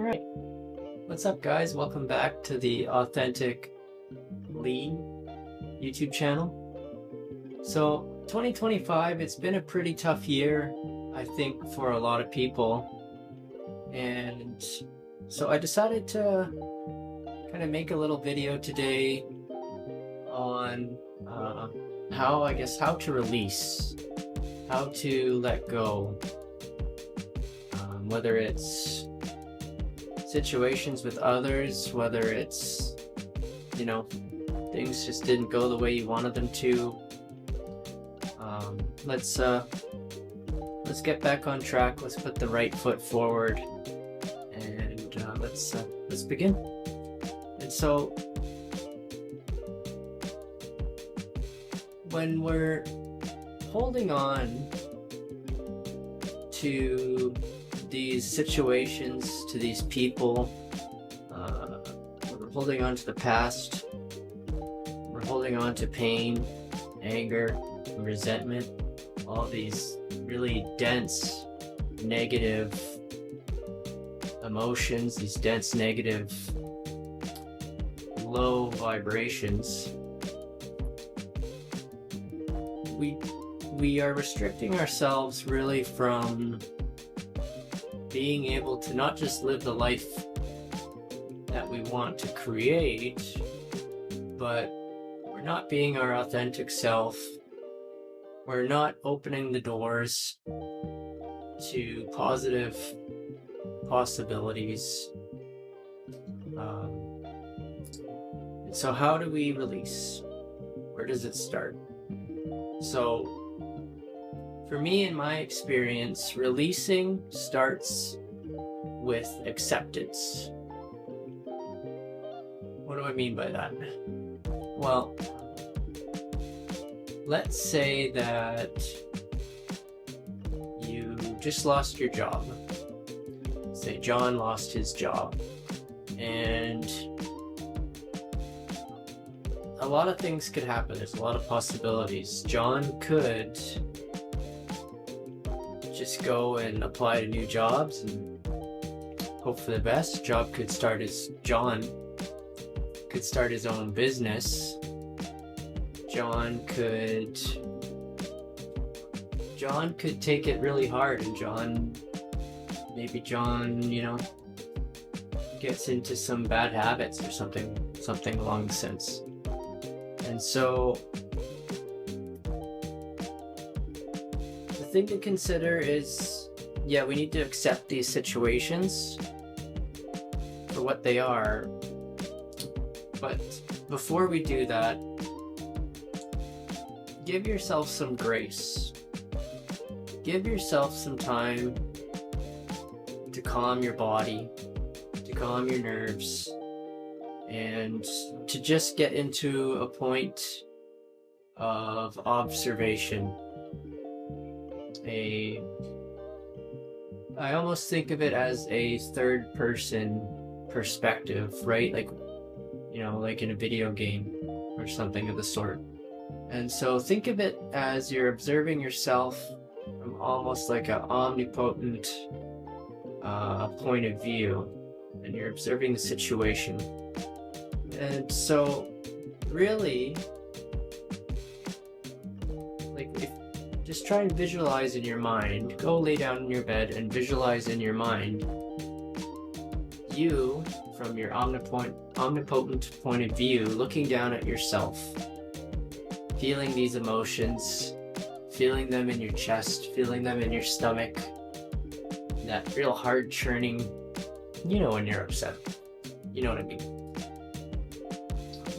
Alright, what's up guys? Welcome back to the Authentic Lee YouTube channel. So 2025, it's been a pretty tough year, I think, for a lot of people. And so I decided to kind of make a little video today on how to release, how to let go, whether it's situations with others, whether it's, things just didn't go the way you wanted them to. Let's get back on track. Let's put the right foot forward, and let's begin. And so, when we're holding on to these situations, to these people, we're holding on to the past, we're holding on to pain, anger, resentment, all these really dense negative emotions, these dense negative low vibrations. We are restricting ourselves really from being able to not just live the life that we want to create, but we're not being our authentic self. We're not opening the doors to positive possibilities. And so how do we release? Where does it start? So for me, in my experience, releasing starts with acceptance. What do I mean by that? Well, let's say that you just lost your job. Say John lost his job, and a lot of things could happen. There's a lot of possibilities. John could just go and apply to new jobs and hope for the best. John could start his own business. John could take it really hard, and maybe John gets into some bad habits or something along the sense. And so the thing to consider is, we need to accept these situations for what they are. But before we do that, give yourself some grace. Give yourself some time to calm your body, to calm your nerves, and to just get into a point of observation. I almost think of it as a third person perspective, right? Like in a video game or something of the sort. And so think of it as you're observing yourself from almost like an omnipotent point of view, and you're observing the situation. And so really, just try and visualize in your mind, go lay down in your bed and visualize in your mind you, from your omnipotent point of view, looking down at yourself, feeling these emotions, feeling them in your chest, feeling them in your stomach, that real hard churning, when you're upset. You know what I mean?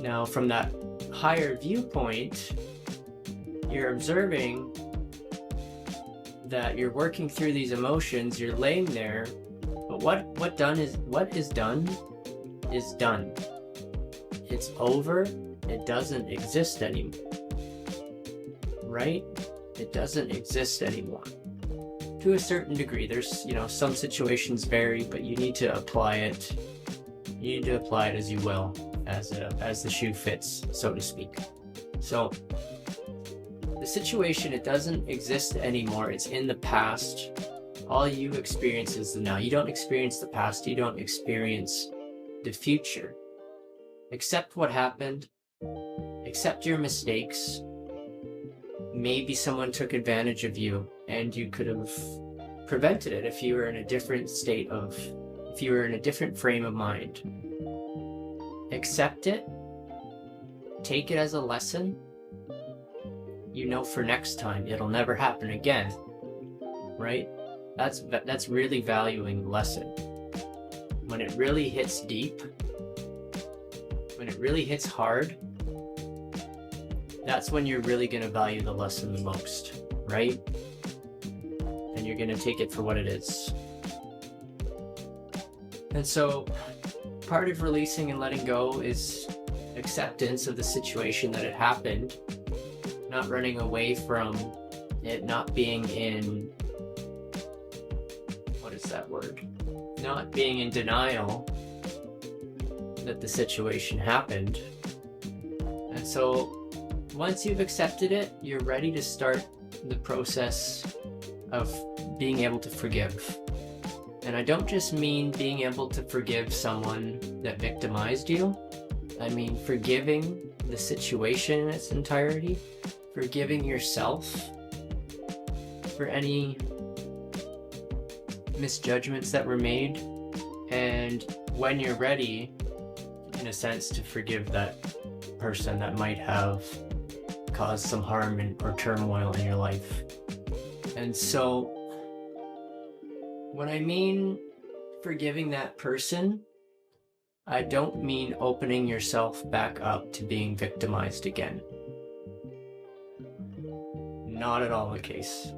Now, from that higher viewpoint, you're observing that you're working through these emotions, you're laying there, but what is done is done. It's over. It doesn't exist anymore. Right? It doesn't exist anymore. To a certain degree. There's, some situations vary, but you need to apply it. You need to apply it as you will, as the shoe fits, so to speak. So the situation, it doesn't exist anymore. It's in the past. All you experience is the now. You don't experience the past. You don't experience the future. Accept what happened. Accept your mistakes. Maybe someone took advantage of you and you could have prevented it if you were in a different if you were in a different frame of mind. Accept it. Take it as a lesson. You know for next time it'll never happen again, right? That's really valuing the lesson. When it really hits deep, when it really hits hard, that's when you're really going to value the lesson the most, right? And you're going to take it for what it is. And so part of releasing and letting go is acceptance of the situation that it happened, not running away from it, not being in, what is that word? Not being in denial that the situation happened. And so once you've accepted it, you're ready to start the process of being able to forgive. And I don't just mean being able to forgive someone that victimized you. I mean forgiving the situation in its entirety, forgiving yourself for any misjudgments that were made, and when you're ready, in a sense, to forgive that person that might have caused some harm or turmoil in your life. And so when I mean forgiving that person, I don't mean opening yourself back up to being victimized again. Not at all the case.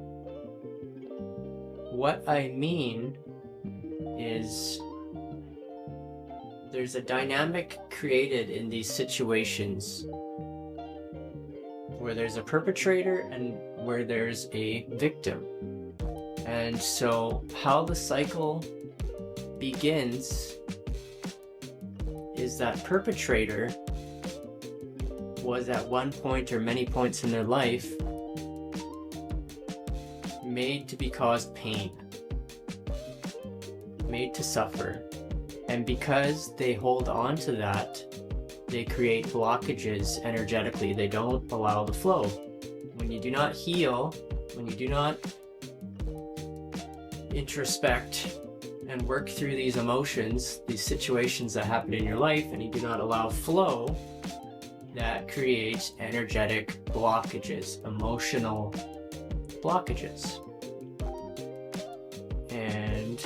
What I mean is there's a dynamic created in these situations where there's a perpetrator and where there's a victim. And so how the cycle begins is that perpetrator was at one point or many points in their life made to be caused pain, made to suffer. And because they hold on to that, they create blockages energetically. They don't allow the flow. When you do not heal, when you do not introspect and work through these emotions, these situations that happen in your life, and you do not allow flow, that creates energetic blockages, emotional blockages. And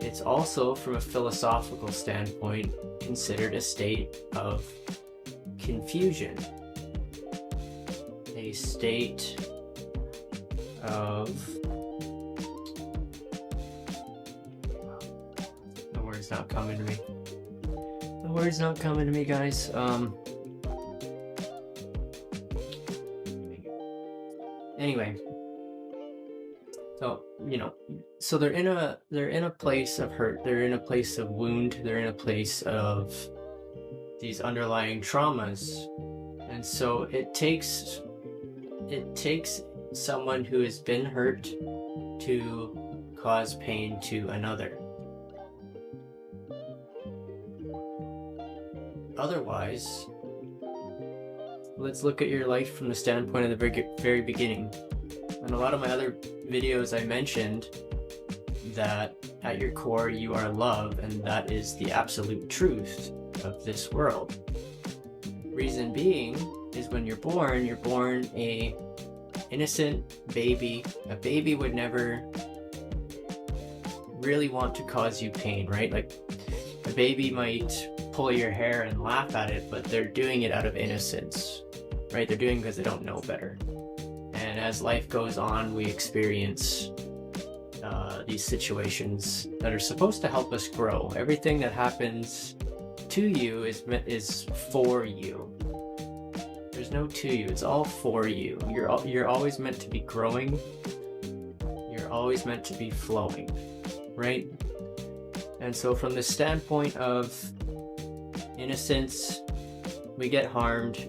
it's also, from a philosophical standpoint, considered a state of confusion, a state of, the word's not coming to me. The word's not coming to me, guys. Anyway, so so they're in a place of hurt, they're in a place of wound, they're in a place of these underlying traumas, and so it takes someone who has been hurt to cause pain to another. Otherwise, let's look at your life from the standpoint of the very beginning. In a lot of my other videos I mentioned that at your core you are love, and that is the absolute truth of this world. Reason being is when you're born a innocent baby. A baby would never really want to cause you pain, right? Like, a baby might pull your hair and laugh at it, but they're doing it out of innocence, right? They're doing it because they don't know better. And as life goes on, we experience these situations that are supposed to help us grow. Everything that happens to you is for you. There's no to you, it's all for you. You're always meant to be growing. You're always meant to be flowing, right? And so from the standpoint of innocence, we get harmed,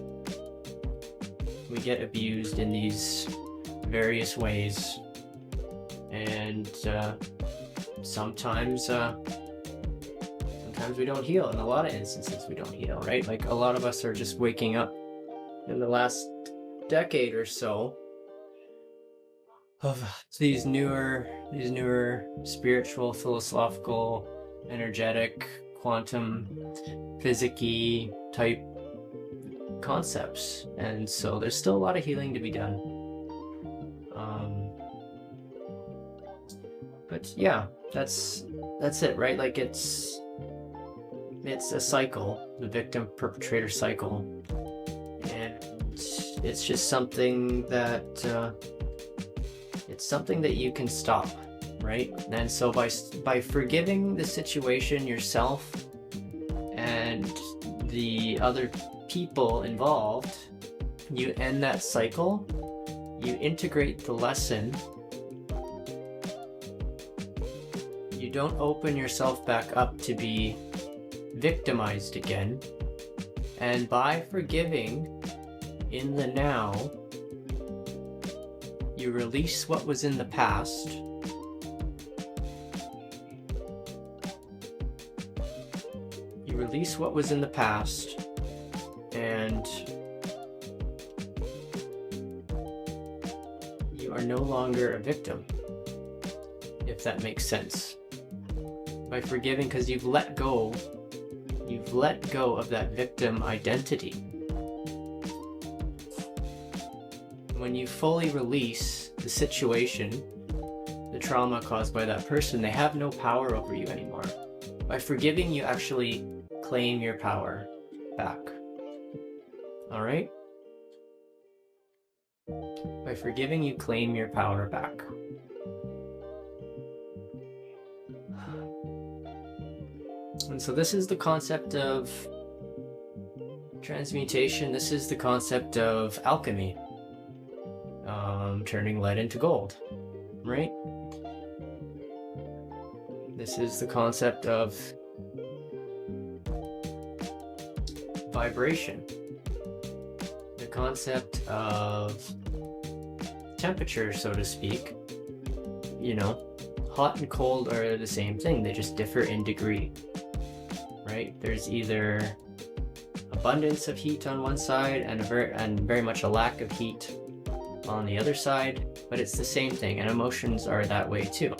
we get abused in these various ways, And sometimes we don't heal. In a lot of instances, we don't heal, right? Like a lot of us are just waking up in the last decade or so of these newer spiritual, philosophical, energetic, quantum, physics-y type concepts. And so there's still a lot of healing to be done. But yeah, that's it, right? Like it's a cycle, the victim perpetrator cycle, and it's just something that you can stop, right? And so by forgiving the situation yourself and the other people involved, you end that cycle, you integrate the lesson, you don't open yourself back up to be victimized again, and by forgiving in the now, you release what was in the past. You release what was in the past, and you are no longer a victim, if that makes sense. By forgiving, because you've let go of that victim identity. When you fully release the situation, the trauma caused by that person, they have no power over you anymore. By forgiving, you actually claim your power back. All right? By forgiving, you claim your power back. And so this is the concept of transmutation. This is the concept of alchemy. Turning lead into gold, right? This is the concept of vibration. The concept of temperature, so to speak. You know, hot and cold are the same thing. They just differ in degree. Right? There's either abundance of heat on one side and very much a lack of heat on the other side, but it's the same thing, and emotions are that way too.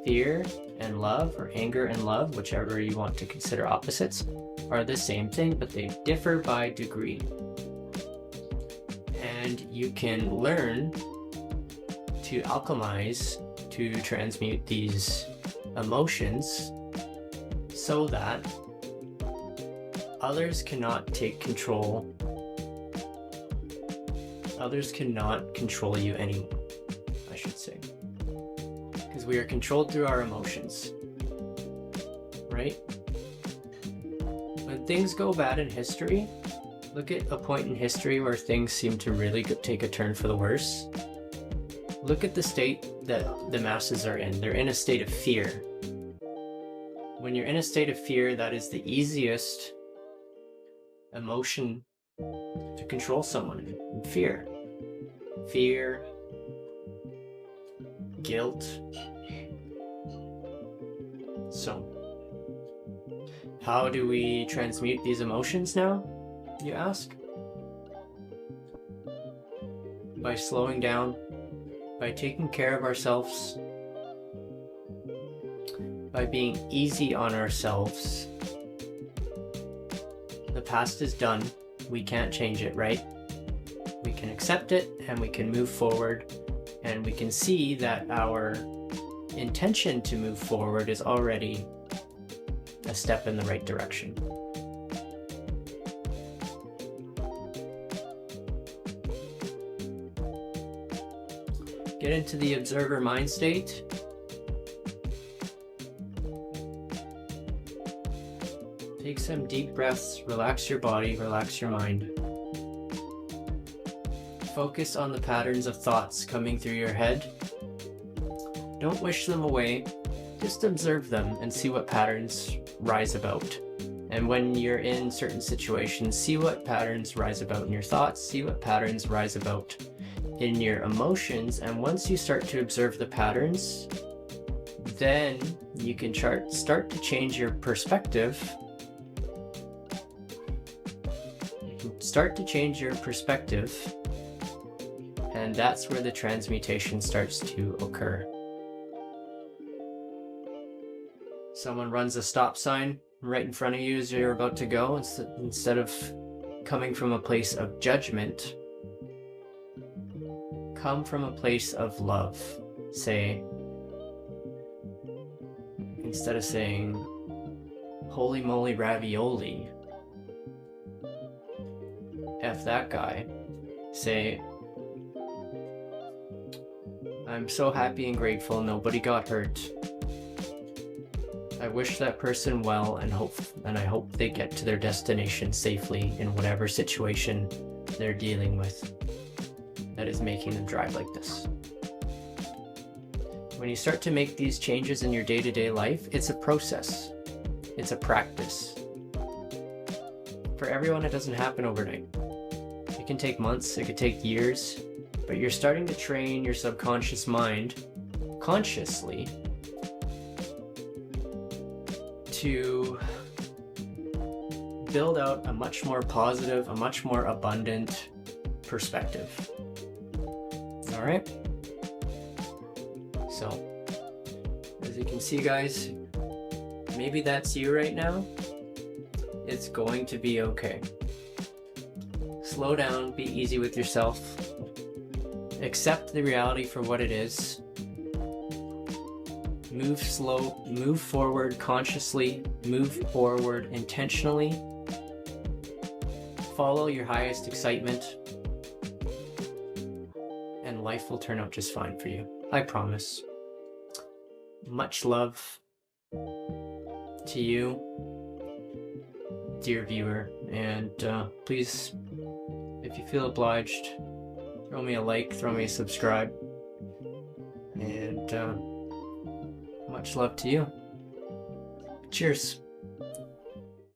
Fear and love, or anger and love, whichever you want to consider opposites, are the same thing, but they differ by degree. And you can learn to alchemize, to transmute these emotions so that others cannot take control. Others cannot control you anymore, I should say. Because we are controlled through our emotions, right? When things go bad in history, look at a point in history where things seem to really take a turn for the worse. Look at the state that the masses are in. They're in a state of fear. When you're in a state of fear, that is the easiest emotion to control someone. Fear. Fear, guilt. So, how do we transmute these emotions now, you ask? By slowing down, by taking care of ourselves, by being easy on ourselves. The past is done. We can't change it, right? We can accept it and we can move forward, and we can see that our intention to move forward is already a step in the right direction. Get into the observer mind state. Take some deep breaths, relax your body, relax your mind. Focus on the patterns of thoughts coming through your head. Don't wish them away, just observe them and see what patterns rise about. And when you're in certain situations, see what patterns rise about in your thoughts, see what patterns rise about in your emotions, and once you start to observe the patterns, then you can start to change your perspective. You can start to change your perspective, and that's where the transmutation starts to occur. Someone runs a stop sign right in front of you as you're about to go. Instead of coming from a place of judgment, come from a place of love. Say, instead of saying, holy moly ravioli, F that guy, say, I'm so happy and grateful nobody got hurt. I wish that person well, and I hope they get to their destination safely in whatever situation they're dealing with that is making them drive like this. When you start to make these changes in your day-to-day life, it's a process. It's a practice. For everyone, it doesn't happen overnight. It can take months, it could take years, but you're starting to train your subconscious mind consciously to build out a much more positive, a much more abundant perspective. All right? So, as you can see, guys, maybe that's you right now. It's going to be okay. Slow down, be easy with yourself. Accept the reality for what it is. Move slow, move forward consciously, move forward intentionally. Follow your highest excitement, and life will turn out just fine for you. I promise. Much love to you, dear viewer, and please, if you feel obliged, throw me a like, throw me a subscribe, and much love to you. Cheers.